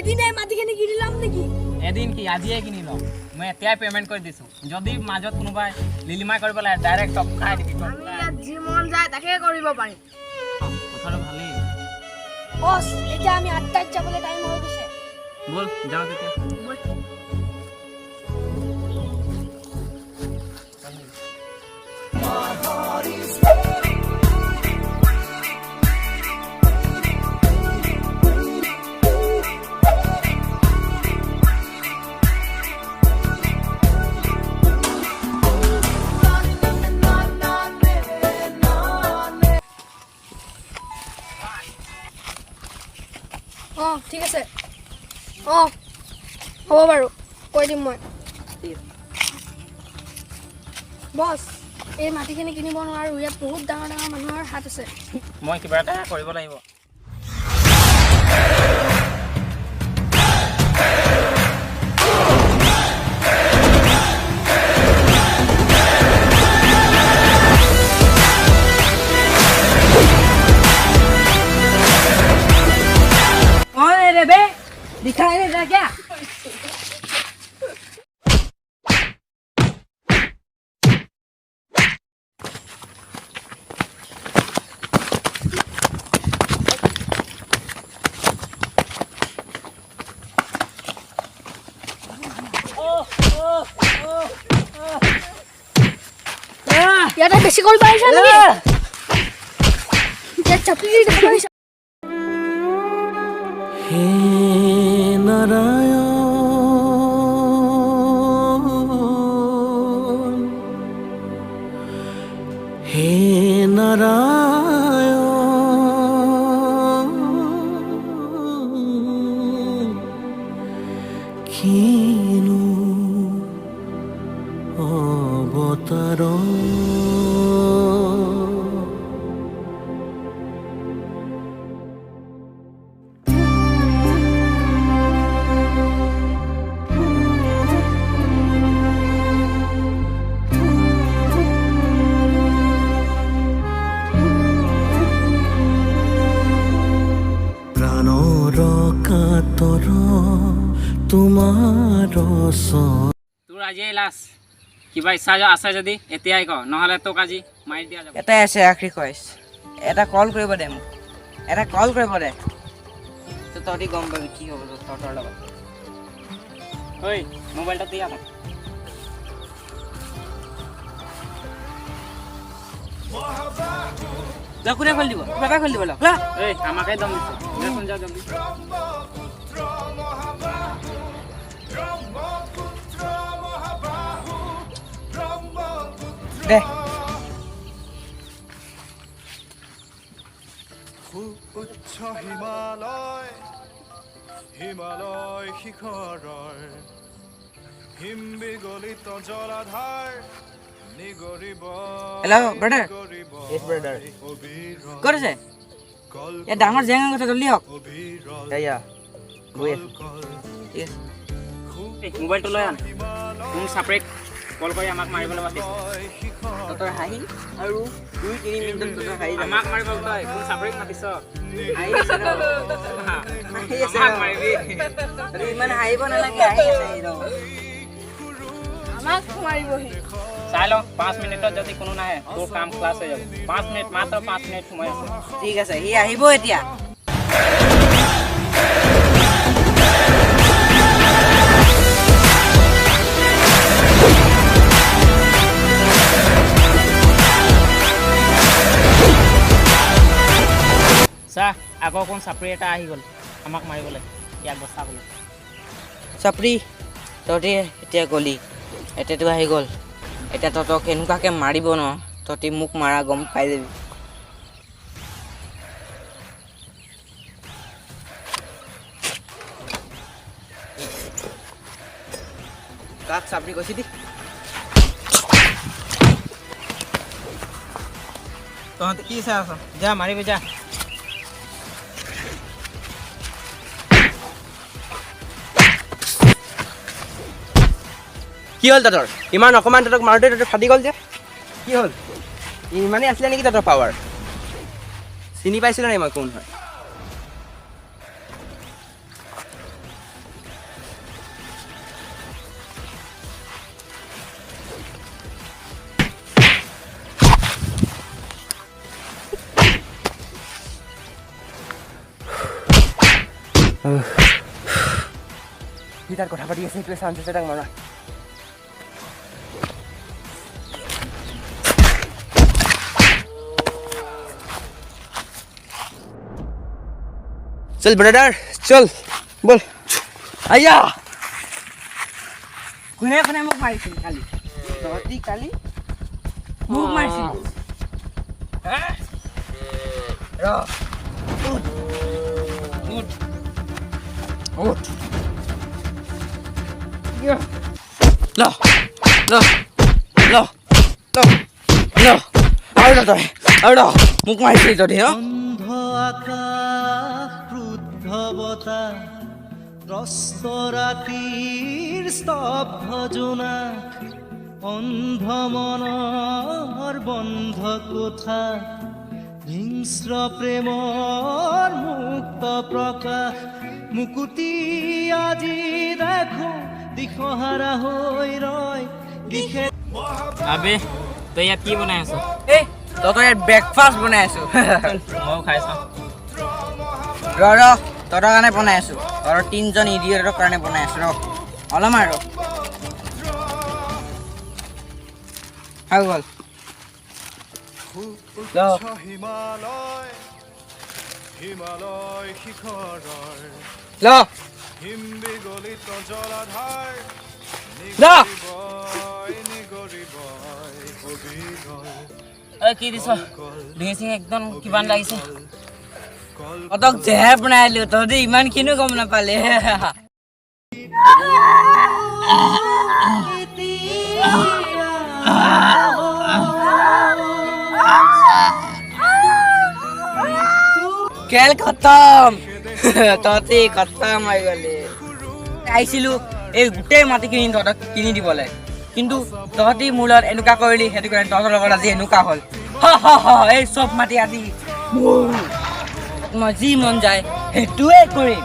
এদিনে মাটিখিনি কিনি লম নেকি এদিন কি আজিয়ে কিনি লম মই এতিয়াই পেমেন্ট কৰি দিছো যদি মাজত কোনোবাই লিলিমা কৰিব লাগে ডাইৰেক্ট টপ খাই দিবি আমি ইয়াত যি মন যায় তাকে কৰিব পাৰিম কথাটো ভালেই বস এতিয়া আমি 8টাত যাবলৈ টাইম হৈ গৈছে বল যাও তেতিয়া ঠিক আছে হ'ব বাৰু কৈ দিম মই বস এই মাটিখিনি কিনিব নোৱাৰো ইয়াত বহুত ডাঙৰ ডাঙৰ মানুহৰ হাত আছে মই কিবা এটা কৰিব লাগিব दिखाई नहीं रहा क्या यार बेसी कॉल पाइसा नहीं यार चपली पाइसा हे नारायण हे नारायण किनु अवतारण তোৰ আজি লাষ্ট কিবা ইচ্ছা আছে যদি এতিয়াই ক নহলে তোক আজি মাৰি দিয়া যাব এটাই আছে আখৰি কইছ এটা কল কৰিব দে মোক এটা কল কৰিব দে তো তহঁতি গম পাবি কি হ'ব তহঁতৰ লগত ঐ মোবাইলটা দিয়া মোক কোনে খুলি দিব কিবা খুলি দিব এই আমাকে দম দিছে ফোন যাও জলদি দে উচ্চ হিমালয় হিমালয় শিখৰৰ হিম বিগলিত জলাধাৰ নিগৰিব হেল্ল' ব্ৰাদাৰ ইয়েছ ব্ৰাদাৰ ক'ত আছে এই ডাঙৰ জেঙৰ কথা জলদি হওক এয়া গৈ মোবাইলটো লৈ আন তুমি চাপৰেট কল কৰি আমাক মাৰিবলৈ মাতিছে তহঁতৰ হাঁহি আৰু 2-3 মিনিটত তহঁতৰ হাঁহি আমাক মাৰিব তই কোন চাপৰেট মাতিছ হাঁহি আছে আমাক মাৰিবি ইমান হাঁহিব নালাগে হাঁহি আছে আমাক মাৰিবহি চাই লওঁ 5 মিনিটত যদি কোনো নাহে তোৰ কাম ক্লাছ হৈ যাব 5 মিনিট মাত্ৰ 5 মিনিট সময় আছে ঠিক আছে সি আহিব এতিয়া চা আকৌ কোন চাপৰি এটা আহি গ'ল আমাক মাৰিবলৈ ইয়াক বচাবলৈ চাপৰি তহঁতি এতিয়া গলি এতিয়াতো আহি গ'ল এতিয়া তহঁতক এনেকুৱাকৈ মাৰিব ন তহঁতি মোক মাৰা গম পাই যাবি কাক চাপৰি কৈছি দি তহঁতে কি চাই আছ যা মাৰিবি যা কি হ'ল তহঁতৰ ইমান অকণমান তহঁতক মাৰোঁতে তহঁতে ফাটি গ'ল যে কি হ'ল ইমানেই আছিলে নেকি তহঁতৰ পাৱাৰ চিনি পাইছিলো নাই মই কোন হয় সি তাত কথা পাতি আছে সেইটোৱে চান্স আছে তাক মাৰা চল ব্ৰাদাৰ চল বল আয়া কোনে কোনে মোক মাৰিছিল কালি তহঁতি কালি মোক মাৰিছিল ৰ উঠ ল ল ল ল ল আৰু তই আৰু মোক মাৰিছিল তহঁতি অন্ধ আকাশ ক্ৰুদ্ধ বতাহ গ্ৰস্ত ৰাতিৰ স্তব্ধ জোনাক অন্ধ মনৰ বন্ধ কোঠা হিংস্ৰ প্ৰেমৰ মুক্ত প্ৰকাশ মুকুতি আজি দেখো দিশহাৰা হৈ ৰয় দিশে আবে তই ইয়াত কি বনাই আছ এই তহঁতৰ ইয়াত ব্ৰেকফাষ্ট বনাই আছোঁ ময়ো খাই চাওঁ ৰ তহঁতৰ কাৰণে বনাই আছোঁ তহঁতৰ 3জন ইডিয়টৰ কাৰণে বনাই আছোঁ ৰ অলপমান ৰ হৈ গ'ল উচ্চ হিমালয় হিমালয় শিখৰৰ ল হিমবিগলিত জলাধাৰ ল নিগৰিবই অবিগল ঐ কি দিছ ডিঙি চিঙি একদম কিমান লাগিছে তহঁতক জেহে বনাই দিলোঁ তহঁতি ইমানখিনিও গম নাপালি খেল খতম তহঁতি খতম হৈ গ'লি আহিছিলোঁ এই গোটেই মাটিখিনি তহঁতক কিনি দিবলৈ কিন্তু তহঁতি মোৰ লগত এনেকুৱা কৰিলি সেইটো কাৰণে তহঁতৰ লগত আজি এনেকুৱা হ'ল এই চব মাটি আজি মই যি মন যায় সেইটোৱে কৰিম